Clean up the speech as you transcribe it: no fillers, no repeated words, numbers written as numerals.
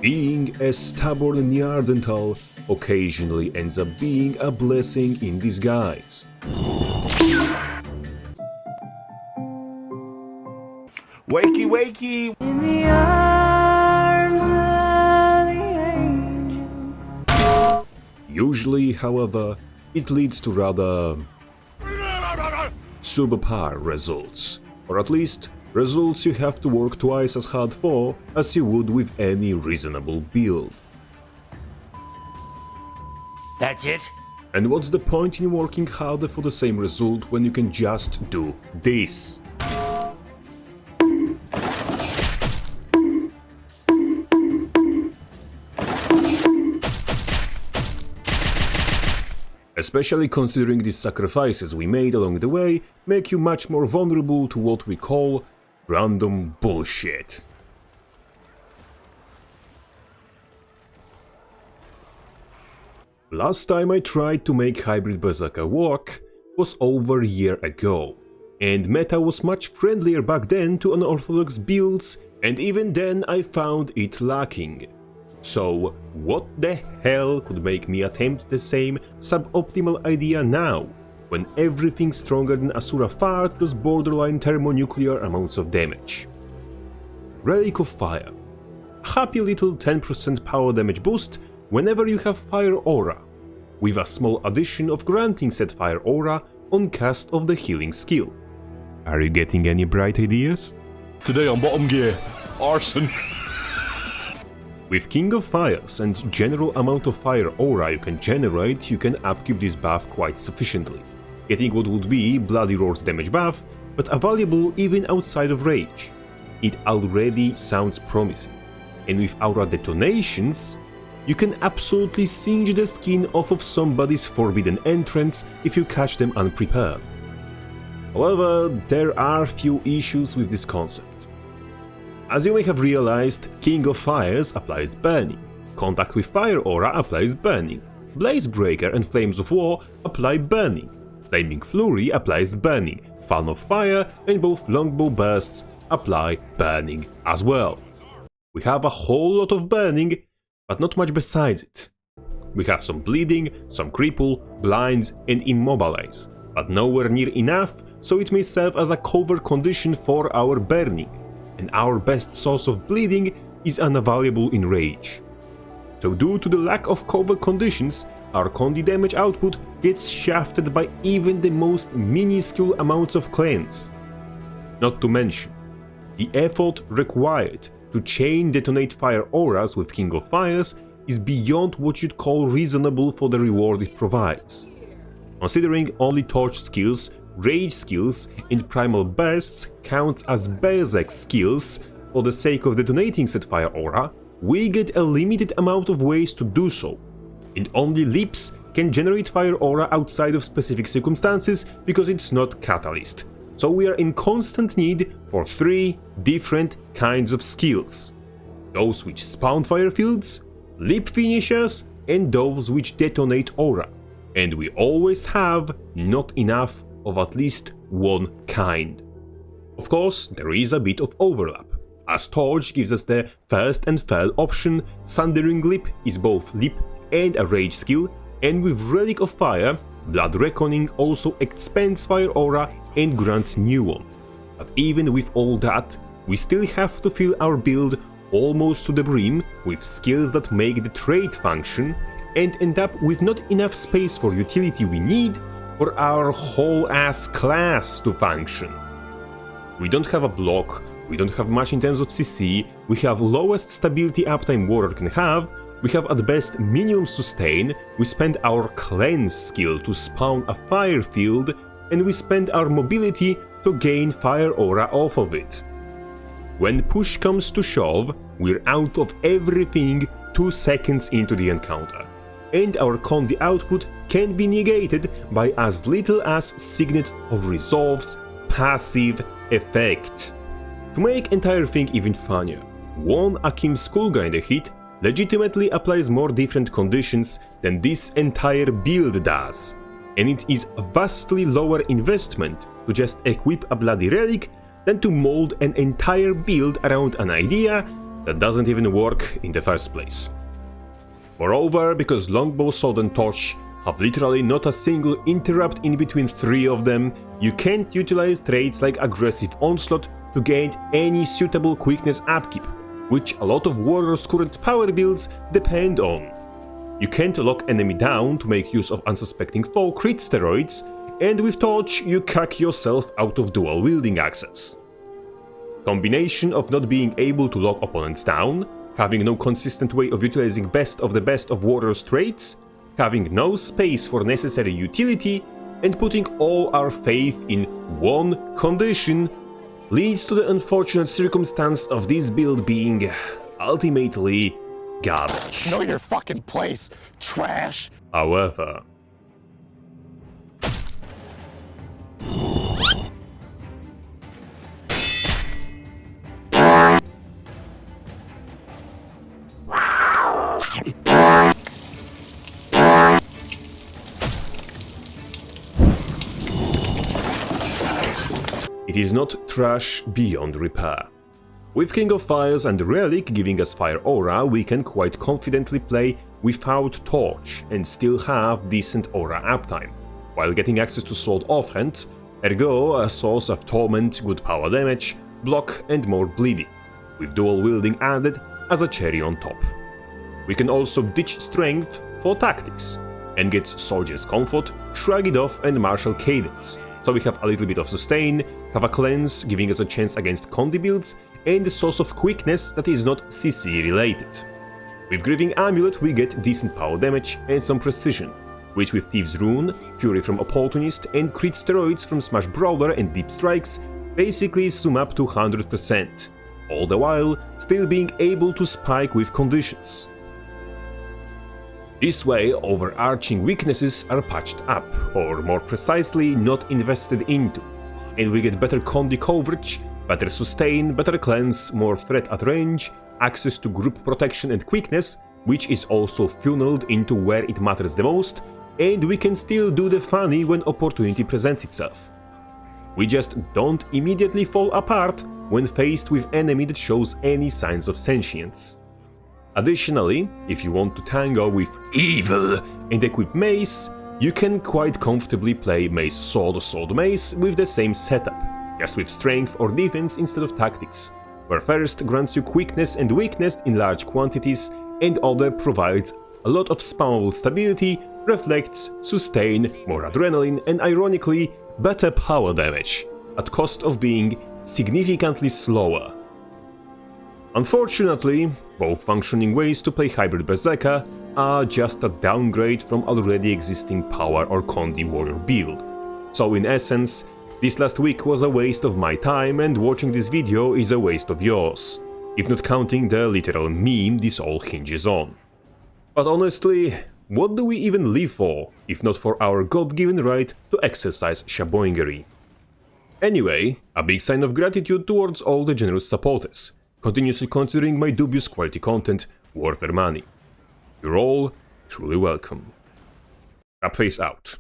Being a stubborn Neanderthal occasionally ends up being a blessing in disguise. Wakey, wakey! In the arms of the angel. Usually, however, it leads to rather subpar results, or at least results you have to work twice as hard for as you would with any reasonable build. That's it? And what's the point in working harder for the same result when you can just do this? Especially considering the sacrifices we made along the way make you much more vulnerable to what we call random bullshit. Last time I tried to make Hybrid Berserker work was over a year ago, and meta was much friendlier back then to unorthodox builds, and even then I found it lacking. So what the hell could make me attempt the same suboptimal idea now, when everything stronger than Asura Fart does borderline thermonuclear amounts of damage? Relic of Fire. A happy little 10% power damage boost whenever you have Fire Aura, with a small addition of granting said Fire Aura on cast of the healing skill. Are you getting any bright ideas? Today on Bottom Gear, Arson. With King of Fires and general amount of Fire Aura you can generate, you can upkeep this buff quite sufficiently, getting what would be Bloody Roar's damage buff, but available even outside of Rage. It already sounds promising, and with Aura detonations, you can absolutely singe the skin off of somebody's forbidden entrance if you catch them unprepared. However, there are few issues with this concept. As you may have realized, King of Fires applies Burning, Contact with Fire Aura applies Burning, Blaze Breaker and Flames of War apply Burning, Flaming Flurry applies Burning, Fan of Fire and both Longbow Bursts apply Burning as well. We have a whole lot of Burning, but not much besides it. We have some Bleeding, some Cripple, Blinds and Immobilize, but nowhere near enough, so it may serve as a cover condition for our Burning, and our best source of bleeding is unavailable in Rage. So due to the lack of cover conditions, our Condi damage output gets shafted by even the most minuscule amounts of cleanse. Not to mention, the effort required to chain detonate Fire Auras with King of Fires is beyond what you'd call reasonable for the reward it provides. Considering only Torch skills, Rage skills and Primal Bursts count as Berserk skills for the sake of detonating said Fire Aura, we get a limited amount of ways to do so, and only Lips can generate Fire Aura outside of specific circumstances because it's not Catalyst, so we are in constant need for 3 different kinds of skills. Those which spawn fire fields, Lip finishers, and those which detonate Aura, and we always have not enough of at least one kind. Of course, there is a bit of overlap, as Torch gives us the first and third option, Sundering Lip is both Lip and a Rage skill, and with Relic of Fire, Blood Reckoning also expands Fire Aura and grants new one. But even with all that, we still have to fill our build almost to the brim with skills that make the trade function, and end up with not enough space for utility we need for our whole ass class to function. We don't have a block, we don't have much in terms of CC, we have lowest stability uptime Warrior can have, we have at best minimum sustain, we spend our cleanse skill to spawn a fire field, and we spend our mobility to gain Fire Aura off of it. When push comes to shove, we're out of everything 2 seconds into the encounter, and our Condi output can be negated by as little as Signet of Resolve's passive effect. To make entire thing even funnier, one Akim Skullgrinder hit legitimately applies more different conditions than this entire build does, and it is a vastly lower investment to just equip a bloody relic than to mold an entire build around an idea that doesn't even work in the first place. Moreover, because Longbow, Sword and Torch have literally not a single interrupt in between 3 of them, you can't utilize traits like Aggressive Onslaught to gain any suitable quickness upkeep, which a lot of Warrior's current power builds depend on. You can't lock enemy down to make use of unsuspecting foe crit steroids, and with Torch you cuck yourself out of dual wielding access. Combination of not being able to lock opponents down, having no consistent way of utilizing best of Warrior's traits, having no space for necessary utility, and putting all our faith in one condition leads to the unfortunate circumstance of this build being ultimately garbage. Know your fucking place, trash. However, it is not trash beyond repair. With King of Fires and Relic giving us Fire Aura, we can quite confidently play without Torch and still have decent aura uptime, while getting access to Sword offhand, ergo a source of torment, good power damage, block and more bleeding, with dual wielding added as a cherry on top. We can also ditch Strength for Tactics, and get Soldier's Comfort, Shrug It Off and Martial Cadence, so we have a little bit of sustain, have a cleanse giving us a chance against Condi builds, and a source of quickness that is not CC related. With Grieving Amulet we get decent power damage and some precision, which with Thieves Rune, Fury from Opportunist and Crit Steroids from Smash Brawler and Deep Strikes basically sum up to 100%, all the while still being able to spike with conditions. This way overarching weaknesses are patched up, or more precisely not invested into, and we get better Condi coverage, better sustain, better cleanse, more threat at range, access to group protection and quickness, which is also funneled into where it matters the most, and we can still do the funny when opportunity presents itself. We just don't immediately fall apart when faced with enemy that shows any signs of sentience. Additionally, if you want to tango with evil and equip Mace, you can quite comfortably play Mace Sword or Sword Mace with the same setup, just with strength or defense instead of tactics, where first grants you quickness and weakness in large quantities, and other provides a lot of spammable stability, reflects, sustain, more adrenaline, and ironically, better power damage, at cost of being significantly slower. Unfortunately, both functioning ways to play Hybrid Berserker are just a downgrade from already existing Power or Condi Warrior build, so in essence, this last week was a waste of my time and watching this video is a waste of yours, if not counting the literal meme this all hinges on. But honestly, what do we even live for, if not for our god-given right to exercise shaboingery? Anyway, a big sign of gratitude towards all the generous supporters, continuously considering my dubious quality content worth their money. You're all truly welcome. Crapface out.